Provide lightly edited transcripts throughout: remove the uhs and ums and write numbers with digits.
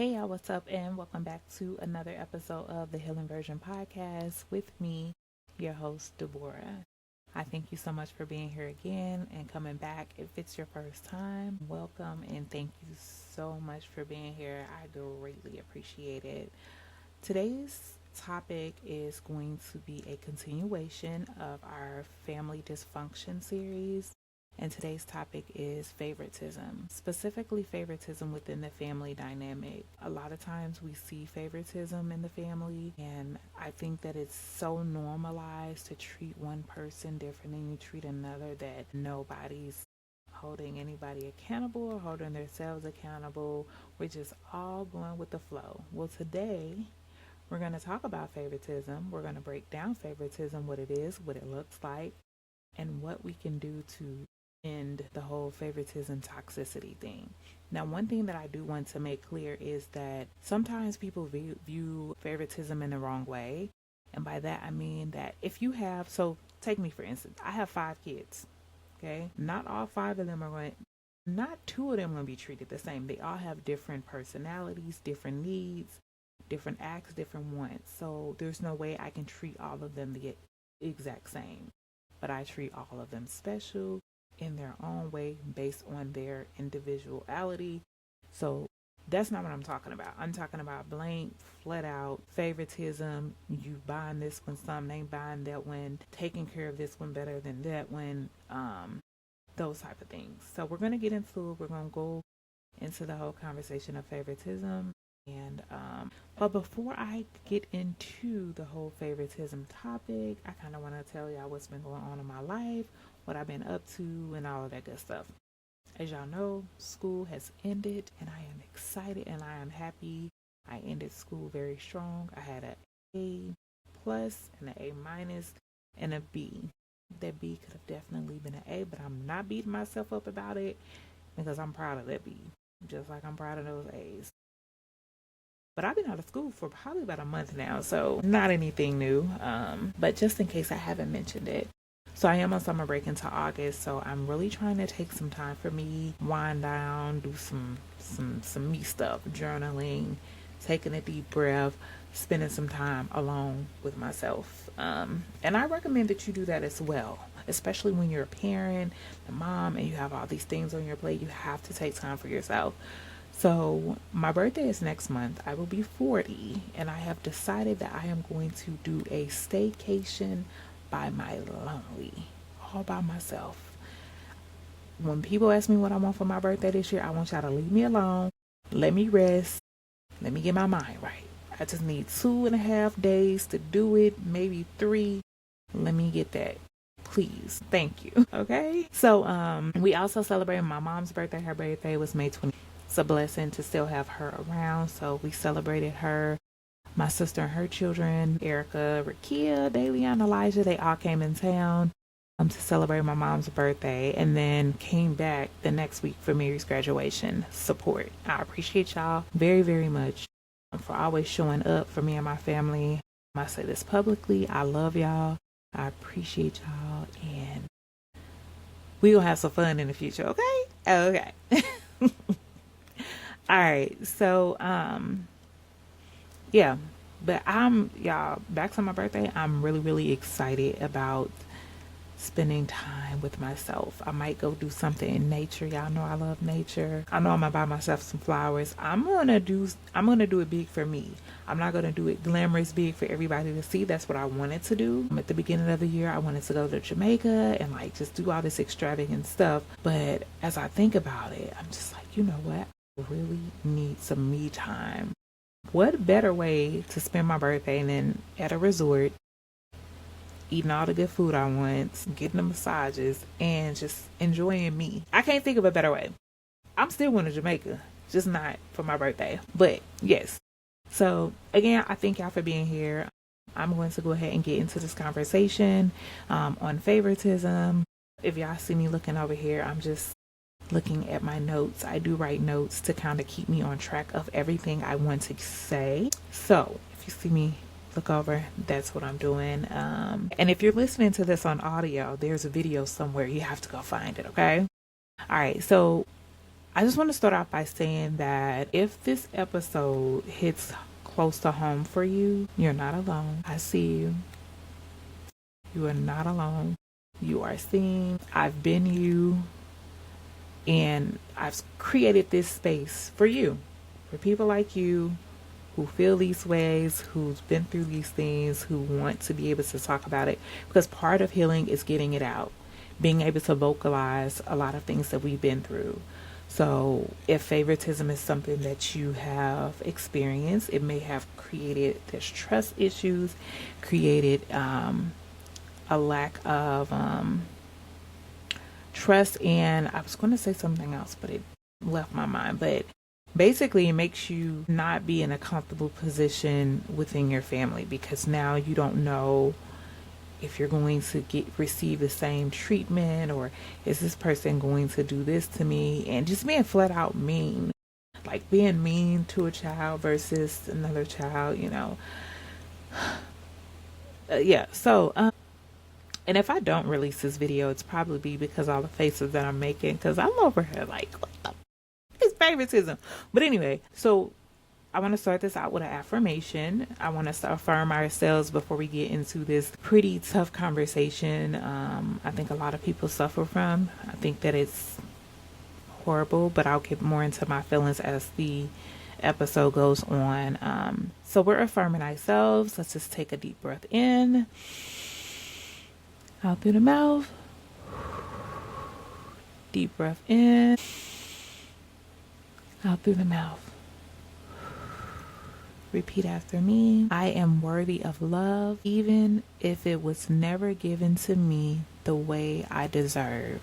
Hey y'all, what's up? And welcome back to another episode of the Healing Version podcast with me, your host, Deborah. I thank you so much for being here again and coming back. If it's your first time, welcome and thank you so much for being here. I greatly appreciate it. Today's topic is going to be a continuation of our family dysfunction series. And today's topic is favoritism, specifically favoritism within the family dynamic. A lot of times we see favoritism in the family, and I think that it's so normalized to treat one person different than you treat another that nobody's holding anybody accountable or holding themselves accountable. We're just all going with the flow. Well, today we're going to talk about favoritism. We're going to break down favoritism, what it is, what it looks like, and what we can do to end the whole favoritism toxicity thing. Now, one thing that I do want to make clear is that sometimes people view favoritism in the wrong way. And by that, I mean that if you have, so take me for instance, I have 5 kids, okay? Not all 5 of them are going, not 2 of them are going to be treated the same. They all have different personalities, different needs, different acts, different wants. So there's no way I can treat all of them the exact same. But I treat all of them special in their own way based on their individuality. So that's not what I'm talking about. I'm talking about blank, flat out favoritism. You buying this one, some ain't buying that one, taking care of this one better than that one, those type of things. So we're going to get into it. We're going to go into the whole conversation of favoritism. And but before I get into the whole favoritism topic, I kind of want to tell y'all what's been going on in my life, what I've been up to, and all of that good stuff. As y'all know, school has ended, and I am excited and I am happy. I ended school very strong. I had an A plus and an A minus and a B. That B could have definitely been an A, but I'm not beating myself up about it because I'm proud of that B, just like I'm proud of those A's. But I've been out of school for probably about a month now, so not anything new. But just in case I haven't mentioned it. So I am on summer break into August, so I'm really trying to take some time for me, wind down, do some me stuff, journaling, taking a deep breath, spending some time alone with myself. And I recommend that you do that as well, especially when you're a parent, a mom, and you have all these things on your plate. You have to take time for yourself. So my birthday is next month. I will be 40, and I have decided that I am going to do a staycation by my lonely, all by myself. When people ask me what I want for my birthday this year, I want y'all to leave me alone, let me rest, let me get my mind right. I just need 2.5 days to do it, maybe 3. Let me get that. Please. Thank you. Okay. So we also celebrated my mom's birthday. Her birthday was May 20th. It's a blessing to still have her around. So we celebrated her, my sister and her children, Erica, Rakia, Dalian, Elijah. They all came in town to celebrate my mom's birthday, and then came back the next week for Mary's graduation support. I appreciate y'all very, very much for always showing up for me and my family. I say this publicly. I love y'all. I appreciate y'all, and we gonna have some fun in the future. Okay. Okay. All right, so yeah, but y'all, back to my birthday. I'm really, really excited about spending time with myself. I might go do something in nature. Y'all know I love nature. I know I'm gonna buy myself some flowers. I'm gonna do it big for me. I'm not gonna do it glamorous big for everybody to see. That's what I wanted to do. At the beginning of the year, I wanted to go to Jamaica and like just do all this extravagant stuff. But as I think about it, I'm just like, you know what? Really need some me time. What better way to spend my birthday than at a resort, eating all the good food I want, getting the massages, and just enjoying me. I can't think of a better way. I'm still going to Jamaica, just not for my birthday. But yes. So again, I thank y'all for being here. I'm going to go ahead and get into this conversation on favoritism. If y'all see me looking over here, I'm just looking at my notes. I do write notes to kind of keep me on track of everything I want to say. So if you see me look over, that's what I'm doing. And if you're listening to this on audio, there's a video somewhere. You have to go find it. Okay. All right. So I just want to start off by saying that if this episode hits close to home for you, you're not alone. I see you. You are not alone. You are seen. I've been you. And I've created this space for you, for people like you who feel these ways, who's been through these things, who want to be able to talk about it. Because part of healing is getting it out, being able to vocalize a lot of things that we've been through. So if favoritism is something that you have experienced, it may have created this trust issues, created a lack of trust, and I was going to say something else, but it left my mind. But basically, it makes you not be in a comfortable position within your family, because now you don't know if you're going to receive the same treatment, or is this person going to do this to me? And just being flat out mean, like being mean to a child versus another child, you know. Yeah, so and if I don't release this video, it's probably because all the faces that I'm making, because I'm over here like, what the is favoritism? But anyway, so I want to start this out with an affirmation. I want us to affirm ourselves before we get into this pretty tough conversation. I think a lot of people suffer from. I think that it's horrible, but I'll get more into my feelings as the episode goes on. So we're affirming ourselves. Let's just take a deep breath in. Out through the mouth. Deep breath in. Out through the mouth. Repeat after me. I am worthy of love, even if it was never given to me the way I deserve.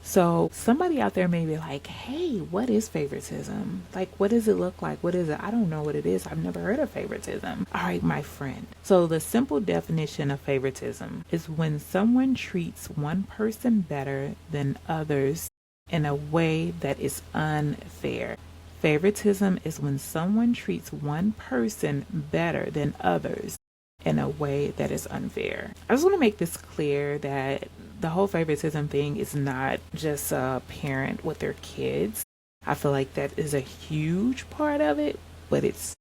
So somebody out there may be like, hey, what is favoritism? Like, what does it look like? What is it? I don't know what it is. I've never heard of favoritism. All right, my friend. So the simple definition of favoritism is when someone treats one person better than others in a way that is unfair. Favoritism is when someone treats one person better than others in a way that is unfair. I just want to make this clear that the whole favoritism thing is not just a parent with their kids. I feel like that is a huge part of it, but it's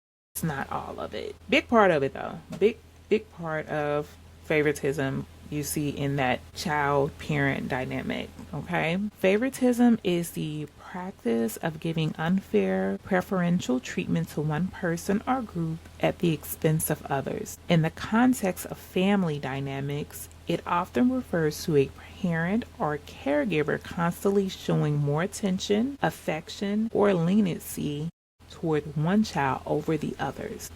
not all of it. Big part of it though. Big part of favoritism you see in that child-parent dynamic, okay? Favoritism is the practice of giving unfair, preferential treatment to one person or group at the expense of others. In the context of family dynamics, it often refers to a parent or caregiver constantly showing more attention, affection, or leniency toward one child over the others.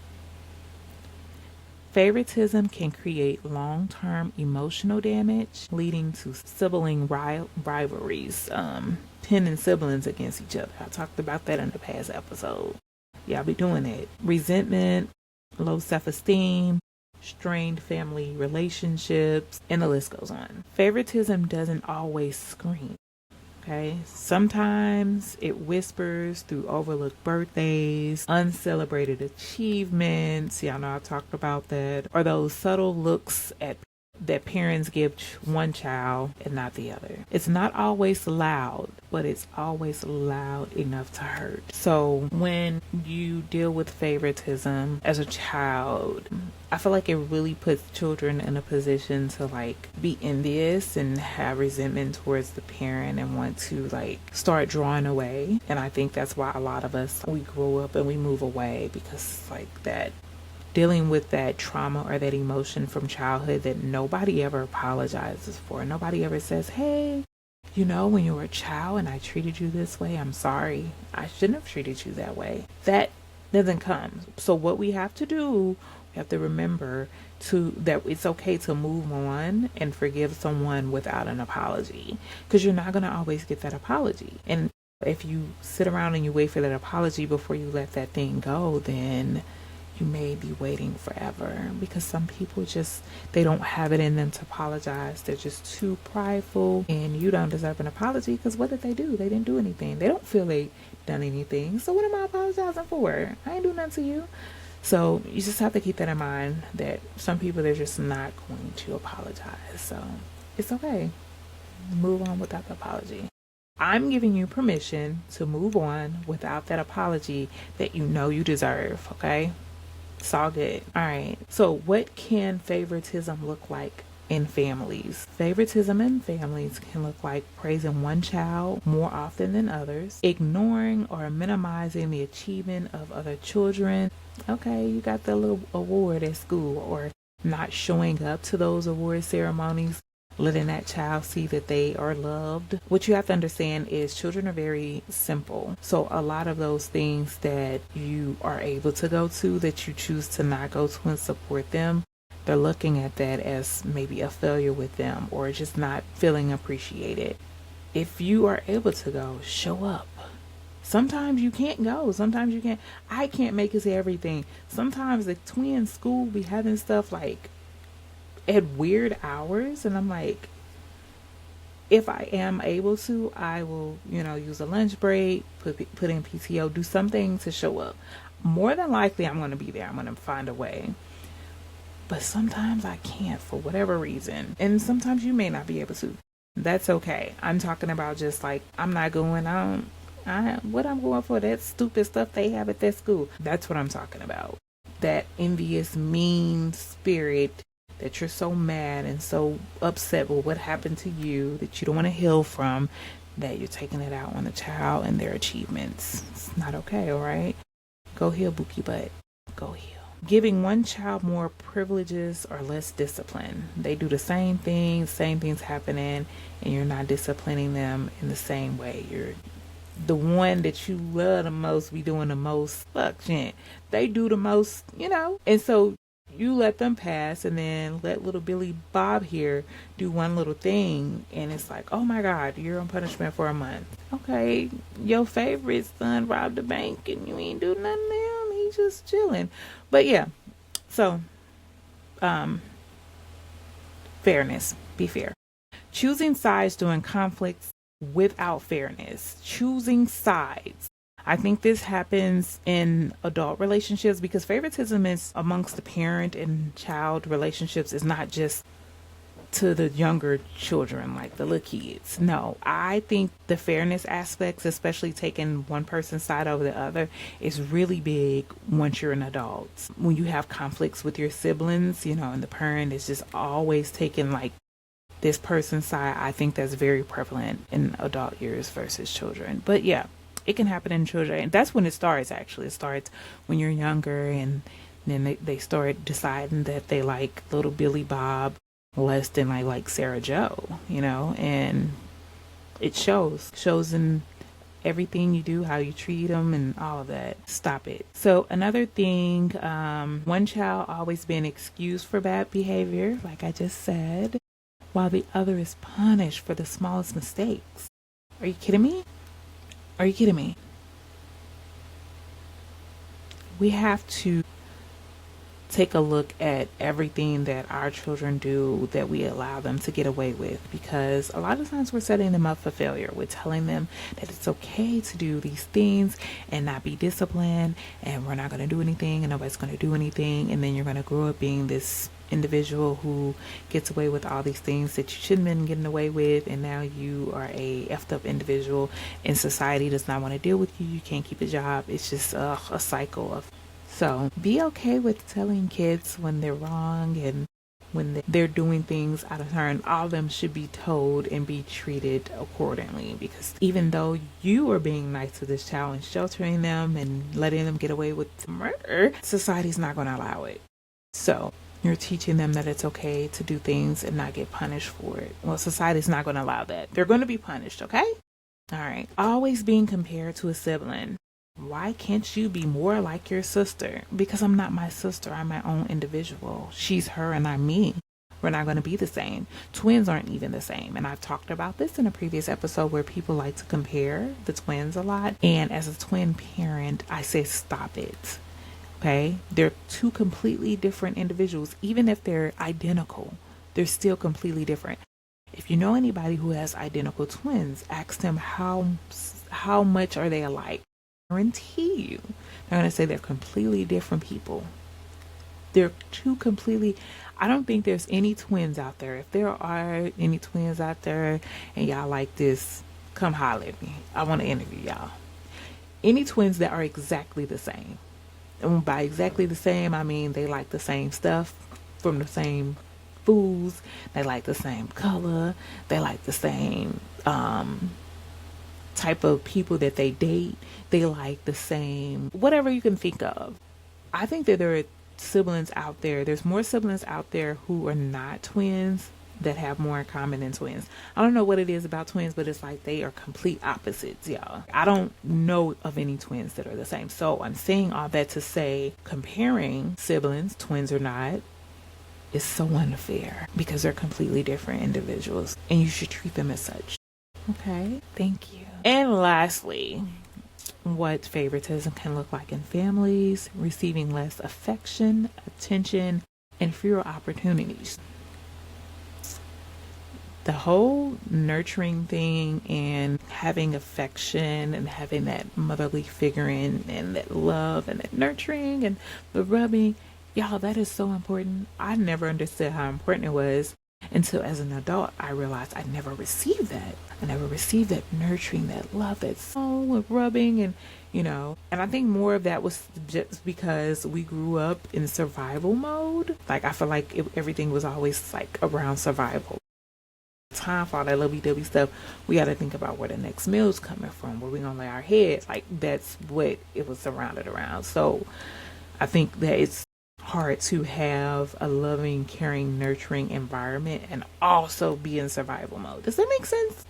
Favoritism can create long-term emotional damage, leading to sibling rivalries, pinning siblings against each other. I talked about that in the past episode. Y'all be doing that. Resentment, low self-esteem, strained family relationships, and the list goes on. Favoritism doesn't always scream. Okay, sometimes it whispers through overlooked birthdays, uncelebrated achievements. Y'all know I talked about that. Or those subtle looks that parents give one child and not the other. It's not always loud, but it's always loud enough to hurt. So when you deal with favoritism as a child, I feel like it really puts children in a position to like be envious and have resentment towards the parent and want to like start drawing away. And I think that's why a lot of us, we grow up and we move away, because like that dealing with that trauma or that emotion from childhood that nobody ever apologizes for. Nobody ever says, hey, you know, when you were a child and I treated you this way, I'm sorry. I shouldn't have treated you that way. That doesn't come. So what we have to do, we have to remember that it's okay to move on and forgive someone without an apology, because you're not going to always get that apology. And if you sit around and you wait for that apology before you let that thing go, then you may be waiting forever, because some people just, they don't have it in them to apologize. They're just too prideful, and you don't deserve an apology because what did they do? They didn't do anything. They don't feel they done anything. So what am I apologizing for? I ain't do nothing to you. So you just have to keep that in mind, that some people, they're just not going to apologize. So it's okay. Move on without the apology. I'm giving you permission to move on without that apology that you know you deserve, okay? It's all good. All right. So, what can favoritism look like in families? Favoritism in families can look like praising one child more often than others, ignoring or minimizing the achievement of other children. Okay, you got the little award at school, or not showing up to those award ceremonies, letting that child see that they are loved. What you have to understand is children are very simple. So a lot of those things that you are able to go to that you choose to not go to and support them, they're looking at that as maybe a failure with them or just not feeling appreciated. If you are able to go, show up. Sometimes you can't go. Sometimes you can't. I can't make it to everything. Sometimes the twin school be having stuff like at weird hours, and I'm like, if I am able to, I will, use a lunch break, put in PTO, do something to show up. More than likely, I'm going to be there. I'm going to find a way. But sometimes I can't for whatever reason, and sometimes you may not be able to. That's okay. I'm talking about just like I'm not going on. What I'm going for, that stupid stuff they have at that school. That's what I'm talking about. That envious, mean spirit that you're so mad and so upset with what happened to you that you don't want to heal from, that you're taking it out on the child and their achievements. It's not okay, all right? Go heal, Bookie Butt. Go heal. Giving one child more privileges or less discipline. They do the same things happening, and you're not disciplining them in the same way. You're the one that you love the most be doing the most fucking. They do the most, and so you let them pass, and then let little Billy Bob here do one little thing, and it's like, oh my God, you're on punishment for a month. Okay, your favorite son robbed the bank and you ain't do nothing to him. He's just chilling. But yeah, so fairness, be fair. Choosing sides during conflicts without fairness. Choosing sides. I think this happens in adult relationships because favoritism is amongst the parent and child relationships is not just to the younger children, like the little kids. No, I think the fairness aspects, especially taking one person's side over the other, is really big once you're an adult. When you have conflicts with your siblings, and the parent is just always taking like this person's side, I think that's very prevalent in adult years versus children. But yeah, it can happen in children, and that's when it starts. Actually, it starts when you're younger, and then they start deciding that they like little Billy Bob less than like Sarah Joe, and it shows in everything you do, how you treat them, and all of that. Stop it. So another thing, one child always being excused for bad behavior, like I just said, while the other is punished for the smallest mistakes. Are you kidding me? Are you kidding me? We have to take a look at everything that our children do that we allow them to get away with, because a lot of times we're setting them up for failure. We're telling them that it's okay to do these things and not be disciplined, and we're not going to do anything, and nobody's going to do anything, and then you're going to grow up being this individual who gets away with all these things that you shouldn't have been getting away with, and now you are a effed up individual and society does not want to deal with you. You can't keep a job. It's just a cycle of. So be okay with telling kids when they're wrong and when they're doing things out of turn. All of them should be told and be treated accordingly, because even though you are being nice to this child and sheltering them and letting them get away with murder, society's not going to allow it. So you're teaching them that it's okay to do things and not get punished for it. Well, society's not going to allow that. They're going to be punished, okay? All right. Always being compared to a sibling. Why can't you be more like your sister? Because I'm not my sister. I'm my own individual. She's her and I'm me. We're not going to be the same. Twins aren't even the same. And I've talked about this in a previous episode where people like to compare the twins a lot. And as a twin parent, I say stop it. Okay? They're two completely different individuals. Even if they're identical, they're still completely different. If you know anybody who has identical twins, ask them how much are they alike. I guarantee you, they're going to say they're completely different people. They're two completely. I don't think there's any twins out there. If there are any twins out there and y'all like this, come holler at me. I want to interview y'all. Any twins that are exactly the same. And by exactly the same, I mean they like the same stuff from the same foods. They like the same color. They like the same type of people that they date. They like the same, whatever you can think of. I think that there are siblings out there. There's more siblings out there who are not twins that have more in common than twins. I don't know what it is about twins, but it's like they are complete opposites, y'all. I don't know of any twins that are the same. So I'm saying all that to say comparing siblings, twins or not, is so unfair because they're completely different individuals and you should treat them as such. Okay, thank you. And lastly, what favoritism can look like in families: receiving less affection, attention, and fewer opportunities. The whole nurturing thing and having affection and having that motherly figure and that love and that nurturing and the rubbing, y'all, that is so important. I never understood how important it was until as an adult I realized I never received that. I never received that nurturing, that love, that soul rubbing, and and I think more of that was just because we grew up in survival mode. Like I feel like everything was always like around survival. Time for all that lovey-dovey stuff, we got to think about where the next meal's coming from, where we gonna lay our heads. Like that's what it was surrounded around. So I think that it's hard to have a loving, caring, nurturing environment and also be in survival mode. Does that make sense?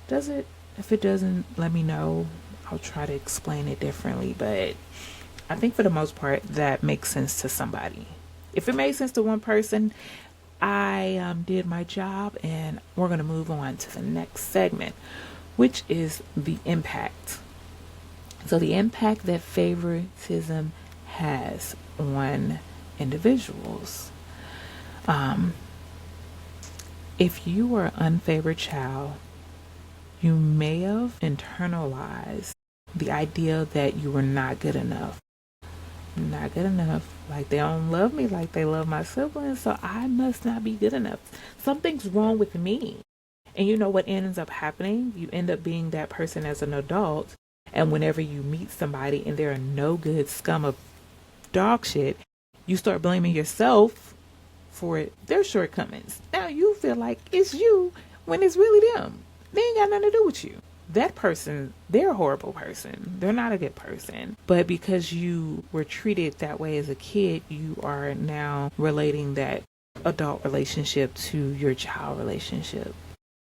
Does it? If it doesn't, let me know. I'll try to explain it differently, but I think for the most part that makes sense to somebody. If it made sense to one person, I did my job, and we're going to move on to the next segment, which is the impact. So the impact that favoritism has on individuals. If you were an unfavored child, you may have internalized the idea that you were not good enough. Not good enough. Like they don't love me like they love my siblings, so I must not be good enough. Something's wrong with me. And you know what ends up happening? You end up being that person as an adult, and whenever you meet somebody and they're a no good scum of dog shit, you start blaming yourself for their shortcomings. Now you feel like it's you when it's really them. They ain't got nothing to do with you. That person, they're a horrible person. They're not a good person. But because you were treated that way as a kid, you are now relating that adult relationship to your child relationship.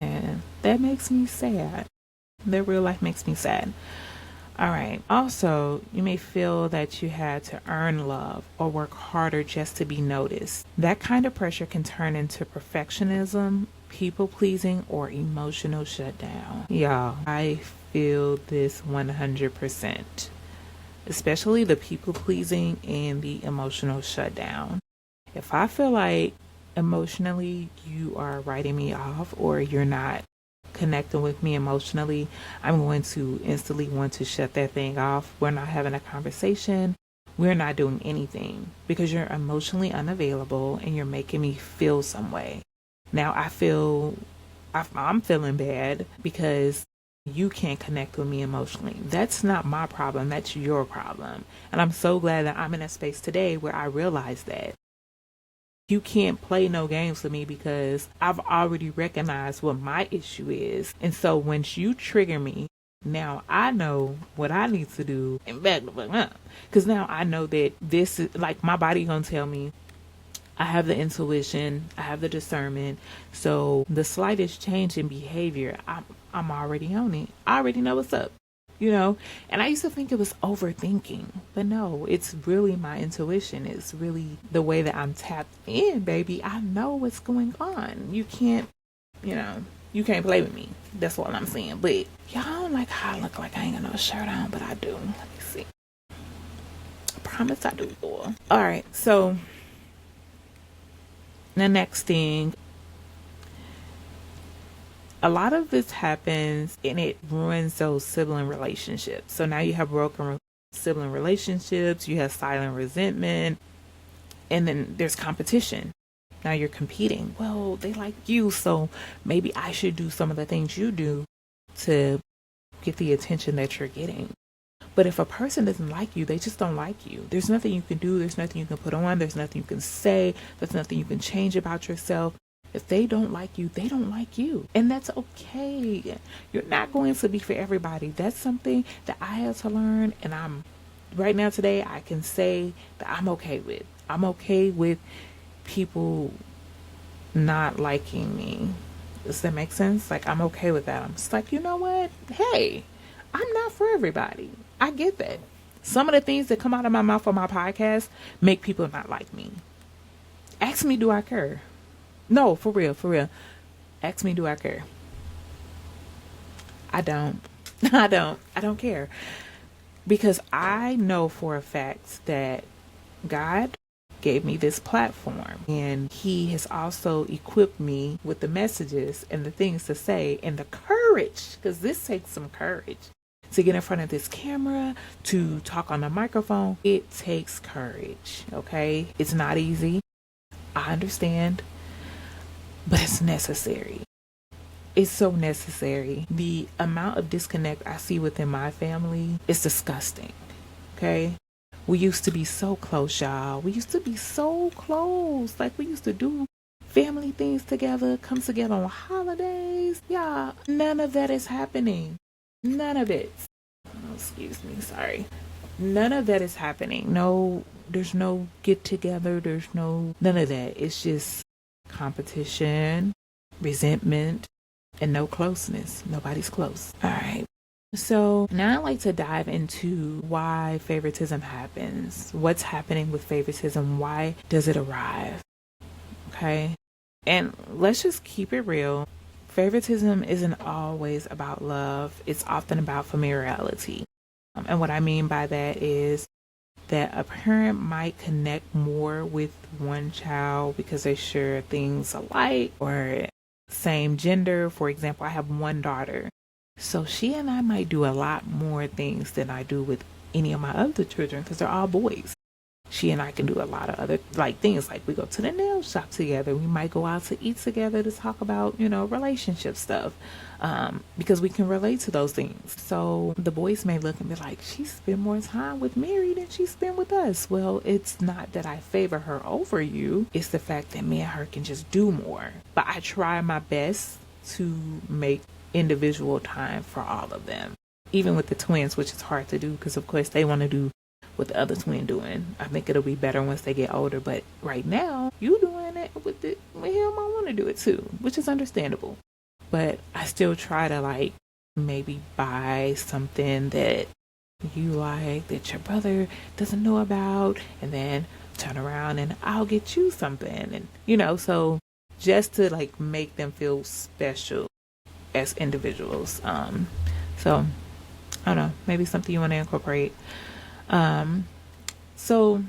And that makes me sad. That real life makes me sad. All right. Also, you may feel that you had to earn love or work harder just to be noticed. That kind of pressure can turn into perfectionism, people pleasing, or emotional shutdown. Y'all, I feel this 100%, especially the people pleasing and the emotional shutdown. If I feel like emotionally you are writing me off or you're not connecting with me emotionally, I'm going to instantly want to shut that thing off. We're not having a conversation. We're not doing anything because you're emotionally unavailable and you're making me feel some way. Now I'm feeling bad because you can't connect with me emotionally. That's not my problem. That's your problem. And I'm so glad that I'm in a space today where I realize that you can't play no games with me because I've already recognized what my issue is. And so once you trigger me, now I know what I need to do and back the fuck up. Because now I know that this is like my body gonna tell me. I have the intuition, I have the discernment. So the slightest change in behavior, I'm already on it. I already know what's up, And I used to think it was overthinking, but no, it's really my intuition. It's really the way that I'm tapped in, baby. I know what's going on. You can't play with me. That's what I'm saying. But y'all don't like how I look like I ain't got no shirt on, but I do. Let me see. I promise I do, boy. All right, so the next thing, a lot of this happens and it ruins those sibling relationships. So now you have broken sibling relationships, you have silent resentment, and then there's competition. Now you're competing. Well, they like you, so maybe I should do some of the things you do to get the attention that you're getting. But if a person doesn't like you, they just don't like you. There's nothing you can do. There's nothing you can put on. There's nothing you can say. There's nothing you can change about yourself. If they don't like you, they don't like you. And that's okay. You're not going to be for everybody. That's something that I had to learn. And right now today, I can say that I'm okay with. I'm okay with people not liking me. Does that make sense? Like, I'm okay with that. I'm just like, you know what? Hey, I'm not for everybody. I get that. Some of the things that come out of my mouth on my podcast make people not like me. Ask me, do I care? No, for real. Ask me, do I care? I don't. I don't care. Because I know for a fact that God gave me this platform, and he has also equipped me with the messages and the things to say and the courage, because this takes some courage to get in front of this camera, to talk on a microphone. It takes courage. Okay, it's not easy, I understand, but it's necessary. It's so necessary. The amount of disconnect I see within my family is disgusting. Okay, we used to be so close, y'all. We used to be so close. Like, we used to do family things together, come together on holidays. Yeah, none of that is happening. None of it. Oh, excuse me, sorry. None of that is happening. No, there's no get together. There's none of that. It's just competition, resentment, and no closeness. Nobody's close. All right. So now I'd like to dive into why favoritism happens. What's happening with favoritism? Why does it arrive? Okay. And let's just keep it real. Favoritism isn't always about love. It's often about familiarity. And what I mean by that is that a parent might connect more with one child because they share things alike or same gender. For example, I have one daughter. So she and I might do a lot more things than I do with any of my other children because they're all boys. She and I can do a lot of other things, like we go to the nail shop together. We might go out to eat together to talk about, relationship stuff, because we can relate to those things. So the boys may look and be like, she spent more time with Mary than she spent with us. Well, it's not that I favor her over you. It's the fact that me and her can just do more. But I try my best to make individual time for all of them, even with the twins, which is hard to do because of course they want to do what the other twin doing. I think it'll be better once they get older, but right now you doing it with him. I want to do it too, which is understandable. But I still try to maybe buy something that you like that your brother doesn't know about, and then turn around and I'll get you something, and so just to make them feel special as individuals. So I don't know, maybe something you want to incorporate. So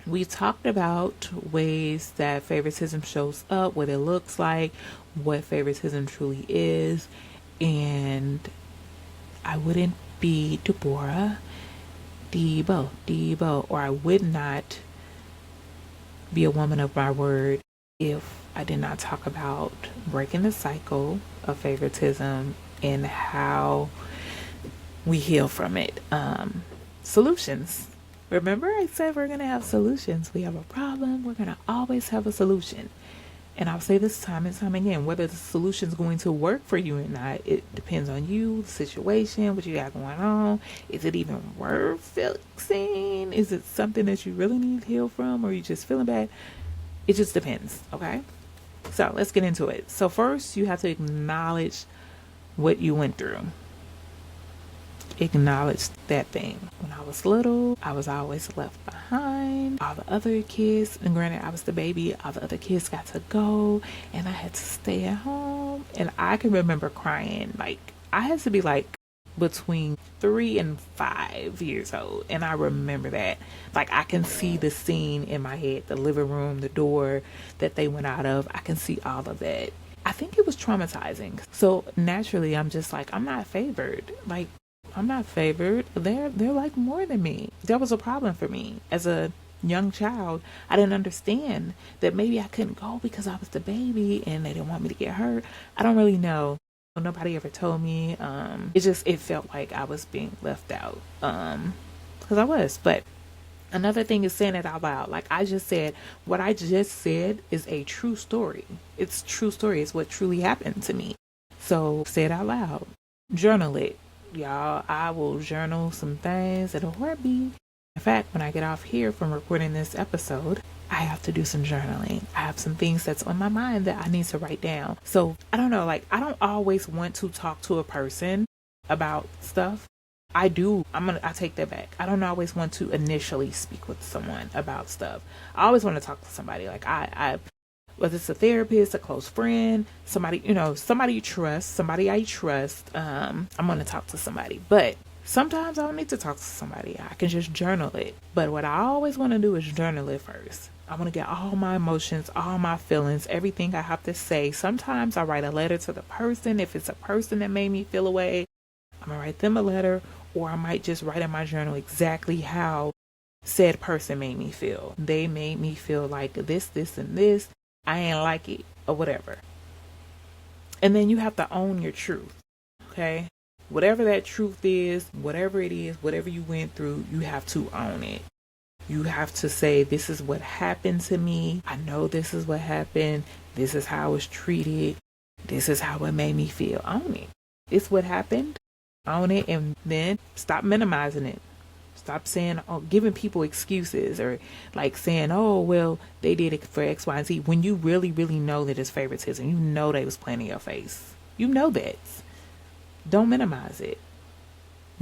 we talked about ways that favoritism shows up, what it looks like, what favoritism truly is, and I wouldn't be Deborah, Debo, or I would not be a woman of my word if I did not talk about breaking the cycle of favoritism and how we heal from it. Solutions. Remember I said we're going to have solutions. We have a problem. We're going to always have a solution. And I'll say this time and time again, whether the solution is going to work for you or not, it depends on you, the situation, what you got going on. Is it even worth fixing? Is it something that you really need to heal from, or you just feeling bad? It just depends. Okay. So let's get into it. So first you have to acknowledge what you went through. Acknowledge that thing. When I was little, I was always left behind. All the other kids, and granted I was the baby, all the other kids got to go and I had to stay at home. And I can remember crying. I had to be between 3 and 5 years old, and I remember that. I can see the scene in my head, the living room, the door that they went out of. I can see all of that. I think it was traumatizing. So naturally I'm just I'm not favored. I'm not favored. They're more than me. That was a problem for me as a young child, I didn't understand that maybe I couldn't go because I was the baby and they didn't want me to get hurt. I don't really know. Nobody ever told me. It felt like I was being left out. Because I was. But another thing is saying it out loud. Like I just said, what I just said is a true story. It's true story. It's what truly happened to me. So say it out loud. Journal it. Y'all, I will journal some things at a heartbeat. In fact, when I get off here from recording this episode, I have to do some journaling. I have some things that's on my mind that I need to write down. So I don't know, like I don't always want to talk to a person about stuff. I do. I take that back. I don't always want to initially speak with someone about stuff. I always want to talk to somebody. Like I whether it's a therapist, a close friend, somebody, somebody you trust, somebody I trust, I'm going to talk to somebody. But sometimes I don't need to talk to somebody. I can just journal it. But what I always want to do is journal it first. I want to get all my emotions, all my feelings, everything I have to say. Sometimes I write a letter to the person. If it's a person that made me feel away, I'm going to write them a letter, or I might just write in my journal exactly how said person made me feel. They made me feel like this, and this. I ain't like it, or whatever. And then you have to own your truth, okay? Whatever that truth is, whatever it is, whatever you went through, you have to own it. You have to say, this is what happened to me. I know this is what happened. This is how I was treated. This is how it made me feel. Own it. It's what happened. Own it, and then stop minimizing it. Stop saying, giving people excuses, or like saying, oh, well, they did it for X, Y, and Z, when you really, really know that it's favoritism. You know they was playing in your face. You know that. Don't minimize it.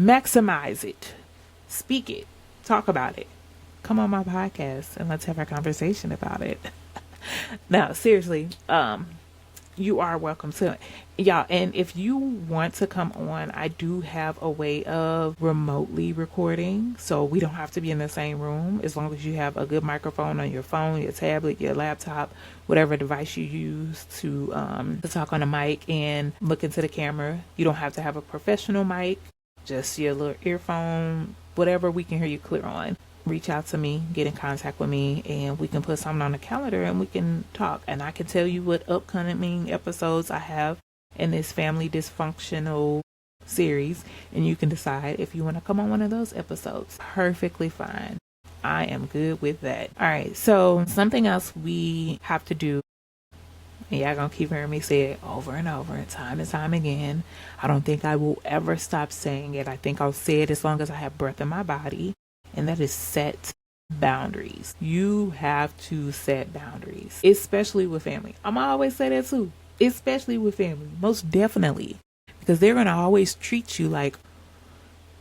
Maximize it. Speak it. Talk about it. Come on my podcast and let's have a conversation about it. Now, seriously, you are welcome to y'all. And if you want to come on, I do have a way of remotely recording, so we don't have to be in the same room, as long as you have a good microphone on your phone, your tablet, your laptop, whatever device you use to talk on a mic and look into the camera. You don't have to have a professional mic, just your little earphone, whatever we can hear you clear on. Reach out to me, get in contact with me, and we can put something on the calendar and we can talk. And I can tell you what upcoming episodes I have in this family dysfunctional series, and you can decide if you want to come on one of those episodes. Perfectly fine. I am good with that. All right. So something else we have to do, and y'all gonna keep hearing me say it over and over, time and time again. I don't think I will ever stop saying it. I think I'll say it as long as I have breath in my body. And that is set boundaries. You have to set boundaries, especially with family. I'm always say that too, especially with family, most definitely, because they're going to always treat you like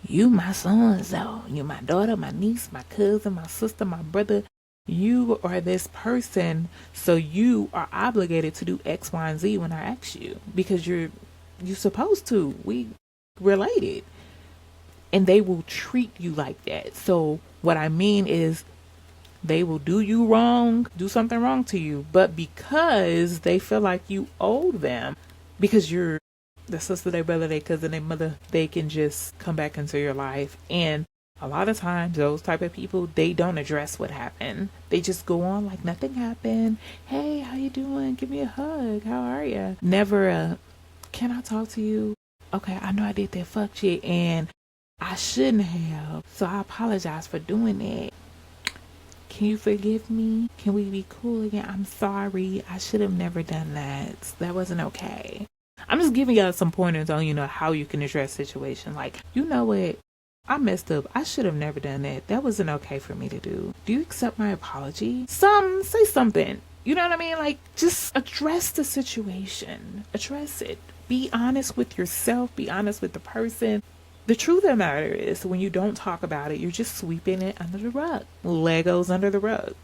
you my so-and-so, you my daughter, my niece, my cousin, my sister, my brother. You are this person, so you are obligated to do X, Y, and Z when I ask you, because you're supposed to. We related. And they will treat you like that. So what I mean is, they will do you wrong, do something wrong to you, but because they feel like you owe them, because you're the sister, their brother, their cousin, their mother, they can just come back into your life. And a lot of times those type of people, they don't address what happened. They just go on like nothing happened. Hey, how you doing? Give me a hug. How are you? Never can I talk to you? Okay, I know I did that fuck shit and I shouldn't have, so I apologize for doing that. Can you forgive me? Can we be cool again? I'm sorry. I should have never done that. That wasn't okay. I'm just giving y'all some pointers on, how you can address situations. Like, you know what? I messed up. I should have never done that. That wasn't okay for me to do. Do you accept my apology? Say something. You know what I mean? Like, just address the situation. Address it. Be honest with yourself. Be honest with the person. The truth of the matter is, when you don't talk about it, you're just sweeping it under the rug. Legos under the rug,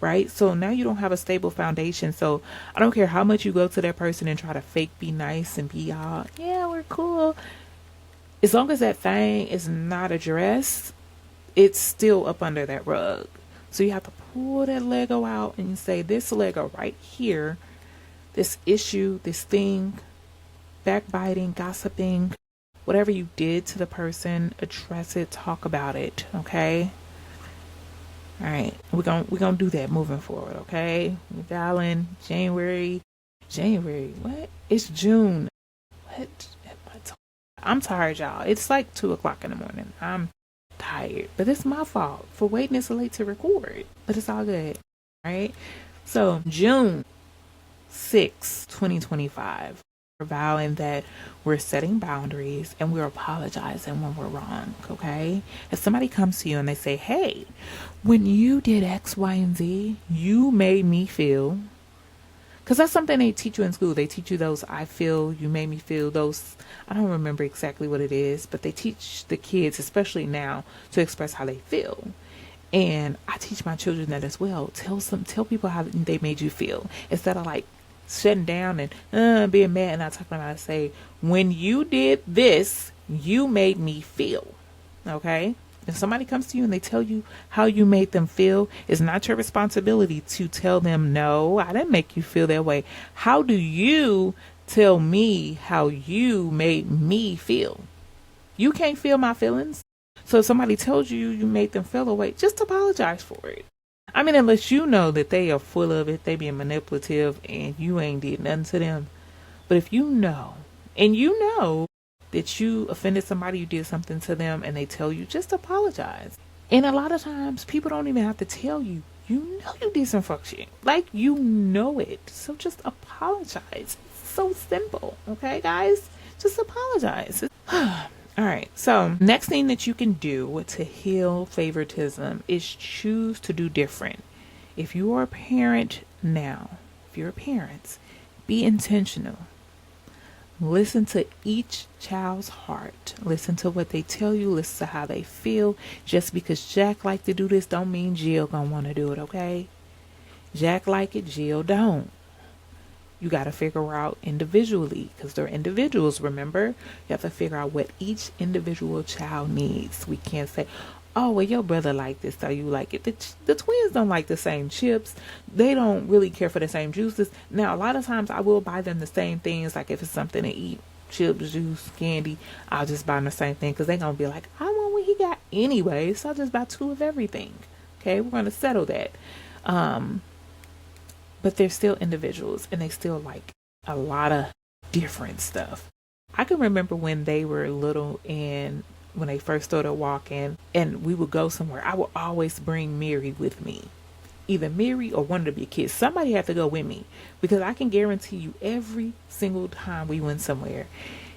right? So now you don't have a stable foundation. So I don't care how much you go to that person and try to fake be nice and be all, yeah, we're cool. As long as that thing is not addressed, it's still up under that rug. So you have to pull that Lego out and say, this Lego right here, this issue, this thing, backbiting, gossiping, whatever you did to the person, address it, talk about it, okay? All right, we're gonna do that moving forward, okay? We're dialing January. What? It's June. What? I'm tired, y'all. It's like 2 o'clock in the morning. I'm tired, but it's my fault for waiting this late to record. But it's all good, right? So June 6, 2025. We're vowing that we're setting boundaries and we're apologizing when we're wrong, okay? If somebody comes to you and they say, hey, when you did X, Y, and Z, you made me feel. Because that's something they teach you in school. They teach you those I feel, you made me feel, those, I don't remember exactly what it is, but they teach the kids, especially now, to express how they feel. And I teach my children that as well. Tell people how they made you feel. Instead of like shutting down and being mad and not talking about it, say, when you did this, you made me feel. Okay? If somebody comes to you and they tell you how you made them feel, it's not your responsibility to tell them, no, I didn't make you feel that way. How do you tell me how you made me feel? You can't feel my feelings. So if somebody tells you you made them feel away, just apologize for it. I mean, unless you know that they are full of it, they being manipulative and you ain't did nothing to them. But if you know, and you know that you offended somebody, you did something to them, and they tell you, just apologize. And a lot of times, people don't even have to tell you. You know you did some fuck shit. Like, you know it. So just apologize. It's so simple. Okay, guys? Just apologize. All right. So next thing that you can do to heal favoritism is choose to do different. If you are a parent now, if you're a parent, be intentional. Listen to each child's heart. Listen to what they tell you. Listen to how they feel. Just because Jack like to do this don't mean Jill gonna want to do it, okay? Jack like it, Jill don't. You got to figure out individually, because they're individuals, remember? You have to figure out what each individual child needs. We can't say, oh, well, your brother like this, so you like it. The twins don't like the same chips. They don't really care for the same juices. Now, a lot of times I will buy them the same things, like if it's something to eat, chips, juice, candy, I'll just buy them the same thing, because they're going to be like, I want what he got anyway, so I'll just buy 2 of everything. Okay, we're going to settle that. But they're still individuals and they still like a lot of different stuff. I can remember when they were little and when they first started walking and we would go somewhere, I would always bring Mary with me. Either Mary or one of the big kids. Somebody had to go with me, because I can guarantee you every single time we went somewhere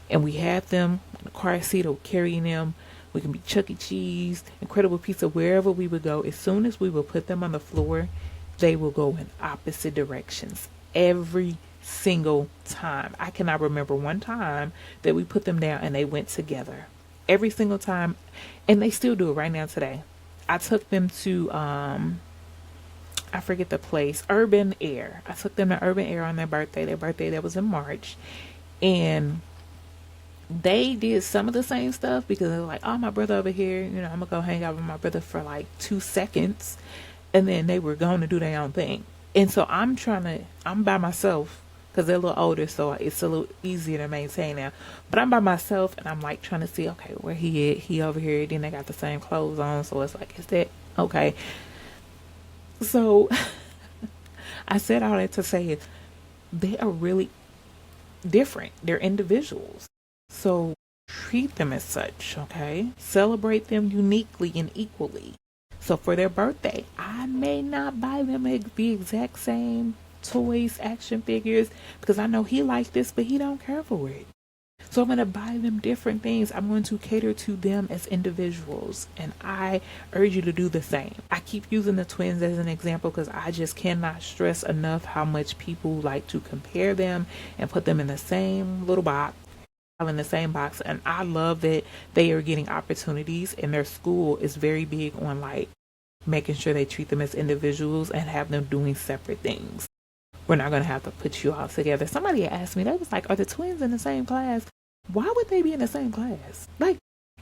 and we had them in the car seat or carrying them, we can be Chuck E. Cheese, Incredible Pizza, wherever we would go. As soon as we would put them on the floor, they will go in opposite directions every single time. I cannot remember one time that we put them down and they went together. Every single time. And they still do it right now today. I took them to, I forget the place, Urban Air. I took them to Urban Air on their birthday. Their birthday, that was in March. And they did some of the same stuff because they were like, oh, my brother over here, I'm going to go hang out with my brother for like 2 seconds. And then they were going to do their own thing. And so I'm by myself because they're a little older, so it's a little easier to maintain now. But I'm by myself and I'm like trying to see, okay, where he at? He over here. Then they got the same clothes on. So it's like, is that okay? So I said all that to say they are really different. They're individuals. So treat them as such, okay? Celebrate them uniquely and equally. So for their birthday, I may not buy them the exact same toys, action figures, because I know he likes this, but he don't care for it. So I'm going to buy them different things. I'm going to cater to them as individuals. And I urge you to do the same. I keep using the twins as an example because I just cannot stress enough how much people like to compare them and put them in the same little box. In the same box. And I love that they are getting opportunities, and their school is very big on like making sure they treat them as individuals and have them doing separate things. We're not going to have to put you all together. Somebody asked me, they was like, are the twins in the same class? Why would they be in the same class? Like,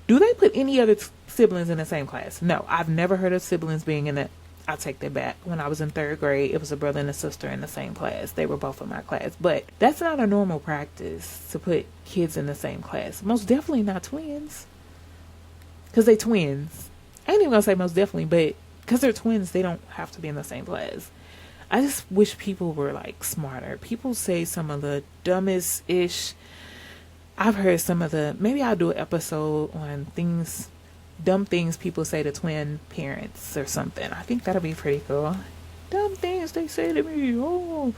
do they put any other siblings in the same class? No, I've never heard of siblings being in it. I'll take that back. When I was in 3rd grade, it was a brother and a sister in the same class. They were both in my class. But that's not a normal practice to put kids in the same class. Most definitely not twins. Because they twins. I ain't even going to say most definitely, but because they're twins, they don't have to be in the same class. I just wish people were like smarter. People say some of the dumbest ish. I've heard some of the, maybe I'll do an episode on dumb things people say to twin parents or something. I think that'll be pretty cool. Dumb things they say to me. Oh,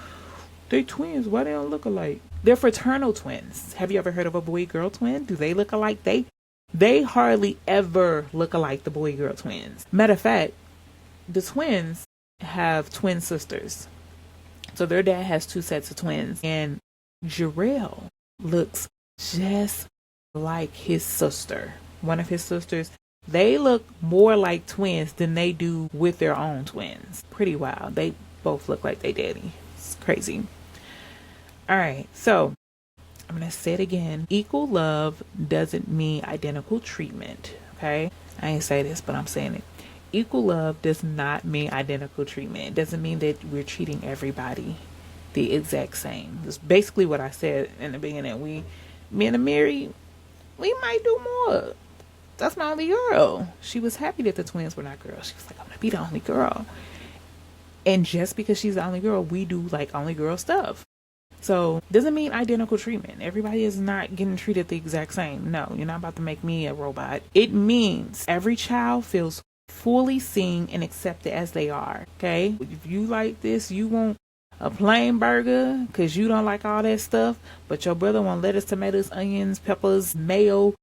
they twins. Why they don't look alike? They're fraternal twins. Have you ever heard of a boy-girl twin? Do they look alike? They hardly ever look alike, the boy-girl twins. Matter of fact, the twins have twin sisters. So their dad has 2 sets of twins. And Jarrell looks just like his sister. One of his sisters. They look more like twins than they do with their own twins. Pretty wild. They both look like they daddy. It's crazy. All right. So I'm going to say it again. Equal love doesn't mean identical treatment. Okay. I ain't say this, but I'm saying it. Equal love does not mean identical treatment. It doesn't mean that we're treating everybody the exact same. That's basically what I said in the beginning. Me and Mary, we might do more. That's my only girl. She was happy that the twins were not girls. She was like, I'm gonna be the only girl. And just because she's the only girl, we do like only girl stuff. So doesn't mean identical treatment. Everybody is not getting treated the exact same. No, you're not about to make me a robot. It means every child feels fully seen and accepted as they are. Okay? If you like this, you want a plain burger because you don't like all that stuff, but your brother want lettuce, tomatoes, onions, peppers, mayo,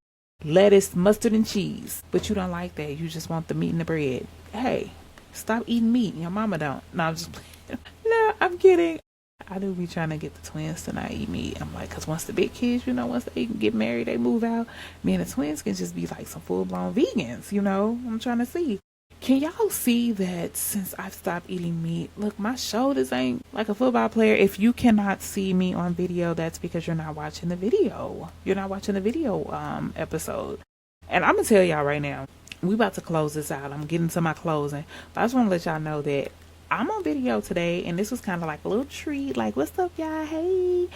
lettuce, mustard, and cheese. But you don't like that. You just want the meat and the bread. Hey, stop eating meat. Your mama don't. No, I'm just playing. No, I'm kidding. I do be trying to get the twins to not eat meat. I'm like, because once the big kids, once they get married, they move out. Me and the twins can just be like some full-blown vegans, I'm trying to see. Can y'all see that since I've stopped eating meat, look, my shoulders ain't like a football player. If you cannot see me on video, that's because you're not watching the video. You're not watching the video episode. And I'm going to tell y'all right now, we about to close this out. I'm getting to my closing. But I just want to let y'all know that I'm on video today. And this was kind of like a little treat. Like, what's up, y'all? Hey.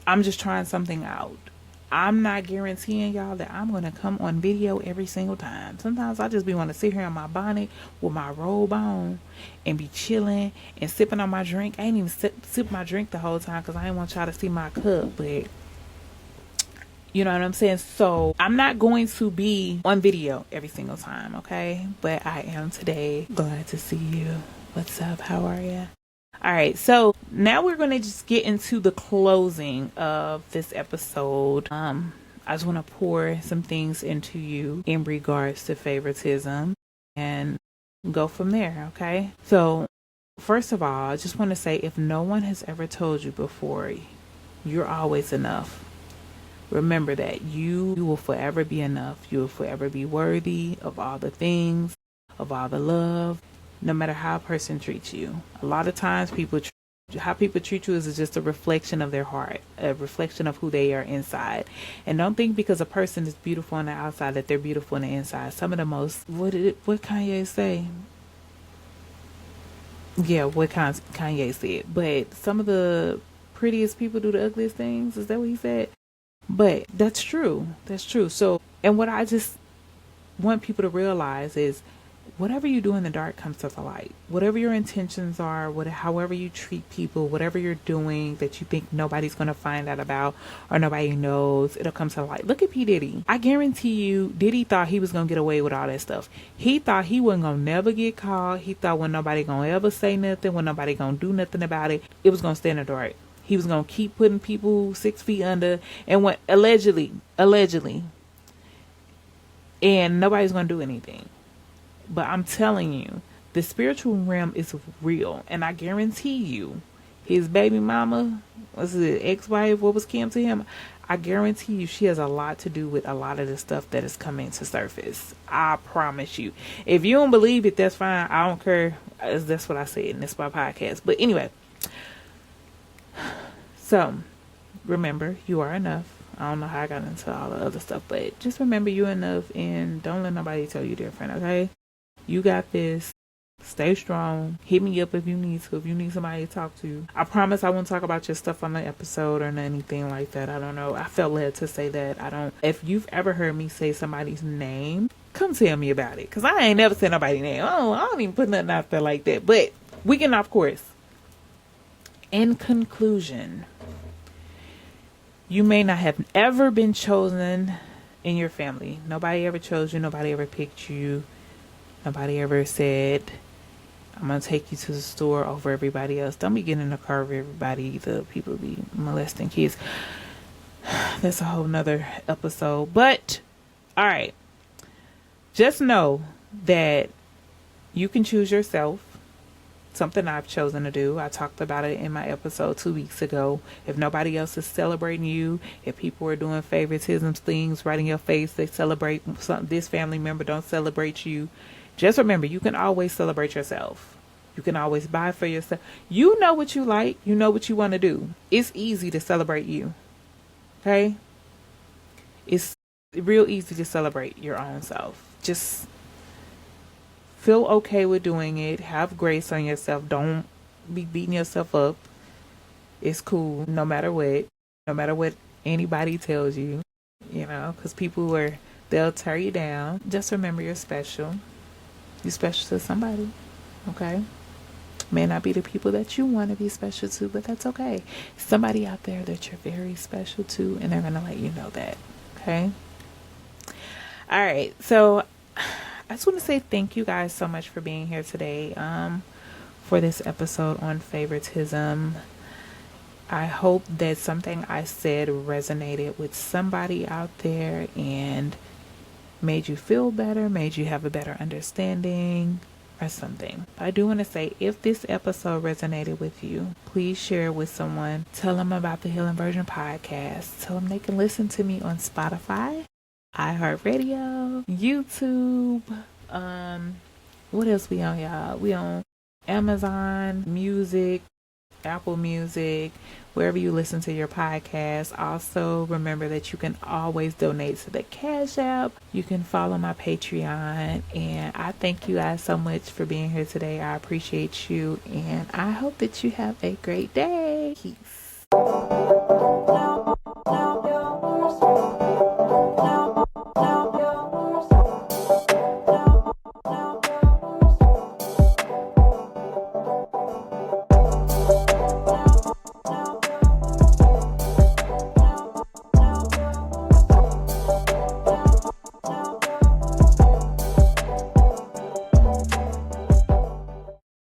I'm just trying something out. I'm not guaranteeing y'all that I'm going to come on video every single time. Sometimes I just be want to sit here in my bonnet with my robe on and be chilling and sipping on my drink. I ain't even sip my drink the whole time because I ain't want y'all to see my cup. But you know what I'm saying? So I'm not going to be on video every single time, okay? But I am today. Glad to see you. What's up? How are you? All right, so now we're going to just get into the closing of this episode. I just want to pour some things into you in regards to favoritism and go from there, okay? So first of all, I just want to say, if no one has ever told you before, you're always enough. Remember that you will forever be enough. You will forever be worthy of all the things, of all the love. No matter how a person treats you. A lot of times how people treat you is just a reflection of their heart, a reflection of who they are inside. And don't think because a person is beautiful on the outside that they're beautiful on the inside. Some of the most, what Kanye say? Yeah, what Kanye said. But some of the prettiest people do the ugliest things. Is that what he said? But that's true. That's true. So, and what I just want people to realize is, whatever you do in the dark comes to the light. Whatever your intentions are, however you treat people, whatever you're doing that you think nobody's going to find out about or nobody knows, it'll come to the light. Look at P. Diddy. I guarantee you, Diddy thought he was going to get away with all that stuff. He thought he wasn't going to never get caught. He thought when nobody going to ever say nothing, when nobody going to do nothing about it, it was going to stay in the dark. He was going to keep putting people 6 feet under, and when allegedly, and nobody's going to do anything. But I'm telling you, the spiritual realm is real. And I guarantee you, his baby mama, was it ex-wife, what was Kim to him? I guarantee you she has a lot to do with a lot of the stuff that is coming to surface. I promise you. If you don't believe it, that's fine. I don't care. That's what I said, and that's my podcast. But anyway. So, remember, you are enough. I don't know how I got into all the other stuff. But just remember you're enough. And don't let nobody tell you different, okay? You got this. Stay strong. Hit me up if you need to. If you need somebody to talk to. I promise I won't talk about your stuff on the episode or anything like that. I don't know. I felt led to say that. If you've ever heard me say somebody's name, come tell me about it. Because I ain't never said nobody's name. I don't even put nothing out there like that. But we getting off course. In conclusion, you may not have ever been chosen in your family. Nobody ever chose you. Nobody ever picked you. Nobody ever said, I'm going to take you to the store over everybody else. Don't be getting in the car with everybody either. People be molesting kids. That's a whole nother episode. But, all right. Just know that you can choose yourself. Something I've chosen to do. I talked about it in my episode 2 weeks ago. If nobody else is celebrating you, if people are doing favoritism things right in your face, they celebrate this family member don't celebrate you. Just remember, you can always celebrate yourself. You can always buy for yourself. You know what you like. You know what you want to do. It's easy to celebrate you. Okay? It's real easy to celebrate your own self. Just feel okay with doing it. Have grace on yourself. Don't be beating yourself up. It's cool no matter what. No matter what anybody tells you. You know, because they'll tear you down. Just remember you're special. You're special to somebody. Okay? May not be the people that you want to be special to, but that's okay. Somebody out there that you're very special to, and they're going to let you know that. Okay? All right. So I just want to say thank you guys so much for being here today for this episode on favoritism. I hope that something I said resonated with somebody out there and made you feel better, made you have a better understanding or something. I do want to say, if this episode resonated with you, please share it with someone. Tell them about the Healing Version podcast. Tell them they can listen to me on Spotify, iHeartRadio, YouTube. What else we on, y'all? We on Amazon Music, Apple Music, wherever you listen to your podcast. Also, remember that you can always donate to the CashApp. You can follow my Patreon. And I thank you guys so much for being here today. I appreciate you. And I hope that you have a great day. Peace.